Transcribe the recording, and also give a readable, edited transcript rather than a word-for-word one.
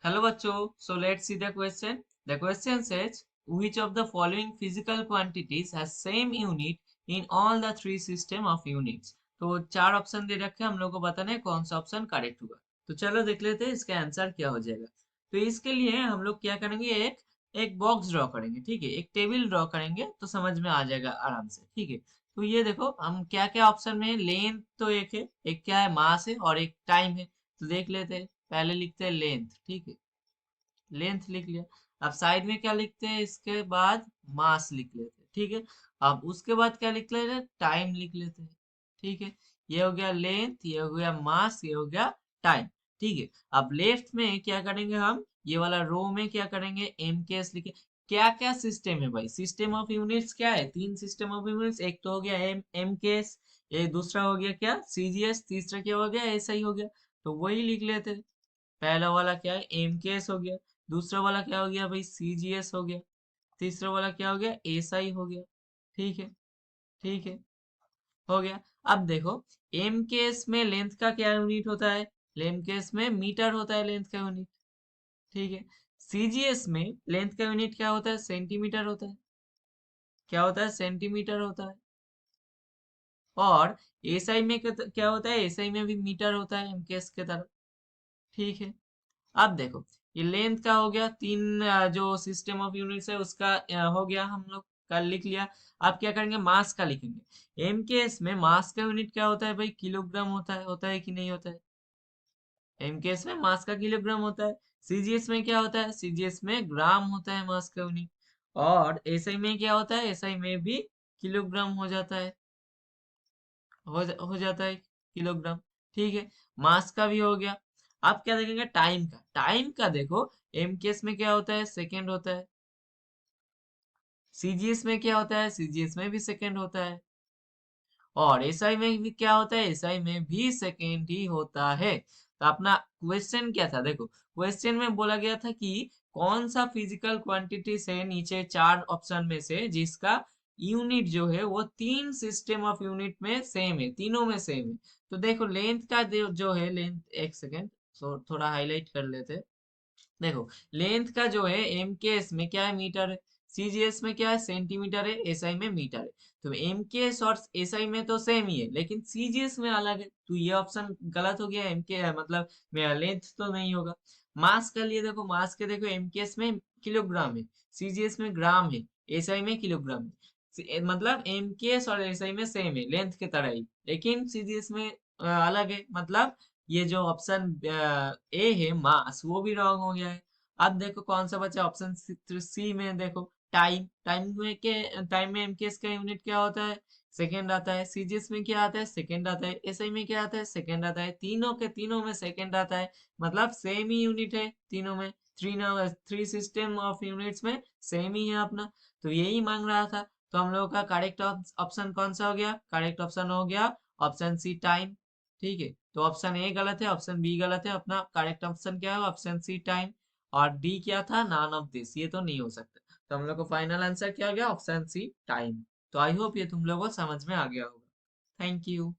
Hello बच्चों, so let's see the question. The question says, which of the following physical quantities has same unit in all the three system of units? तो चार option दे रखे हैं, हम लोग को बताना है कौन सा ऑप्शन करेक्ट होगा। तो चलो देख लेते हैं इसका आंसर क्या हो जाएगा। तो इसके लिए हम लोग क्या करेंगे, एक एक बॉक्स ड्रॉ करेंगे, ठीक है, एक टेबल ड्रॉ करेंगे तो समझ में आ जाएगा आराम से, ठीक है। तो ये देखो हम क्या क्या ऑप्शन में है, लेंथ तो एक है, एक क्या है मास है और एक टाइम है। तो देख लेते हैं, पहले लिखते हैं लेंथ, ठीक है, लेंथ लिख लिया। अब साइड में क्या लिखते हैं, इसके बाद मास लिख लेते हैं, ठीक है। अब उसके बाद क्या लिख लेते हैं, टाइम लिख लेते हैं, ठीक है। ये हो गया लेंथ, ये हो गया मास, ये हो गया टाइम, ठीक है। अब लेफ्ट में क्या करेंगे हम, ये वाला रो में क्या करेंगे, एम के एस लिखे। क्या क्या सिस्टम है भाई, सिस्टम ऑफ यूनिट्स क्या है, तीन सिस्टम ऑफ यूनिट्स, एक तो हो गया एम के एस, ये दूसरा हो गया क्या सीजीएस, तीसरा क्या हो गया ऐसा ही हो गया। तो वही लिख लेते हैं। पहला वाला क्या है, एम के एस हो गया, दूसरा वाला क्या हो गया भाई, सीजीएस हो गया, तीसरा वाला क्या हो गया, एसआई हो गया, ठीक है, ठीक है, हो गया। अब देखो, एम केस में लेंथ का क्या यूनिट होता है, लेंथ केस में मीटर होता है लेंथ का यूनिट, ठीक है। सीजीएस में लेंथ का यूनिट क्या होता है, सेंटीमीटर होता है, क्या होता है, सेंटीमीटर होता है। और एसआई में क्या होता है, एसआई में भी मीटर होता है एमकेएस के तरह, ठीक है। अब देखो, ये लेंथ का हो गया, तीन जो सिस्टम ऑफ यूनिट्स है उसका हो गया, हम लोग का लिख लिया। अब क्या करेंगे, मास का लिखेंगे। एम के एस में मास का यूनिट क्या होता है भाई, किलोग्राम होता है कि नहीं होता है। एम के एस में मास का किलोग्राम होता है। सीजीएस में क्या होता है, सीजीएस में ग्राम होता है मास का यूनिट। और एसआई में क्या होता है, एसआई में भी किलोग्राम हो जाता है, हो जाता है किलोग्राम, ठीक है। मास का भी हो गया। अब क्या देखेंगे, टाइम का, टाइम का देखो, एम केस में क्या होता है, सेकेंड होता है। सीजीएस में क्या होता है, सीजीएस में भी सेकेंड होता है। और एसआई में भी क्या होता है, एसआई में भी सेकेंड ही होता है। तो अपना क्वेश्चन क्या था, देखो क्वेश्चन में बोला गया था कि कौन सा फिजिकल क्वांटिटी से नीचे चार ऑप्शन में से जिसका यूनिट जो है वो तीन सिस्टम ऑफ यूनिट में सेम है, तीनों में सेम है। तो देखो लेंथ का जो है लेंथ, एक सेकेंड, थोड़ा हाईलाइट कर लेते हैं। देखो लेंथ का जो है एम के एस में क्या है, मीटर है। सीजीएस में क्या है, सेंटीमीटर है। एसआई में मीटर है। तो एम के एस और एसआई में तो सेम ही है, लेकिन सीजीएस में अलग है, तो ये ऑप्शन गलत हो गया। एम के मतलब लेंथ तो नहीं होगा। मास का लिए देखो, मास के देखो, एम के एस में किलोग्राम है, सीजीएस में ग्राम है, एसआई में किलोग्राम है। मतलब एम के एस और एसआई में सेम है लेंथ के तरह ही, लेकिन सीजीएस में अलग है। मतलब ये जो ऑप्शन ए है मास, वो भी रॉन्ग हो गया है। अब देखो कौन सा बचा, ऑप्शन सी में देखो, टाइम, टाइम में एमकेएस का यूनिट क्या होता है, सेकंड आता है। सीजीएस में क्या आता है, सेकंड आता है। एसआई में क्या आता है, सेकंड आता है। तीनों के तीनों में सेकंड आता है, मतलब सेम ही यूनिट है तीनों में। थ्री सिस्टम ऑफ यूनिट्स में सेम ही है अपना। तो यही मांग रहा था। तो हम लोगों का करेक्ट ऑप्शन कौन सा हो गया, करेक्ट ऑप्शन हो गया ऑप्शन सी, टाइम, ठीक है। तो ऑप्शन ए गलत है, ऑप्शन बी गलत है, अपना करेक्ट ऑप्शन क्या है, ऑप्शन सी, टाइम। और डी क्या था, नॉन ऑफ दिस, ये तो नहीं हो सकता। तो हम लोग को फाइनल आंसर क्या हो गया, ऑप्शन सी, टाइम। तो आई होप ये तुम लोगों को समझ में आ गया होगा। Thank you.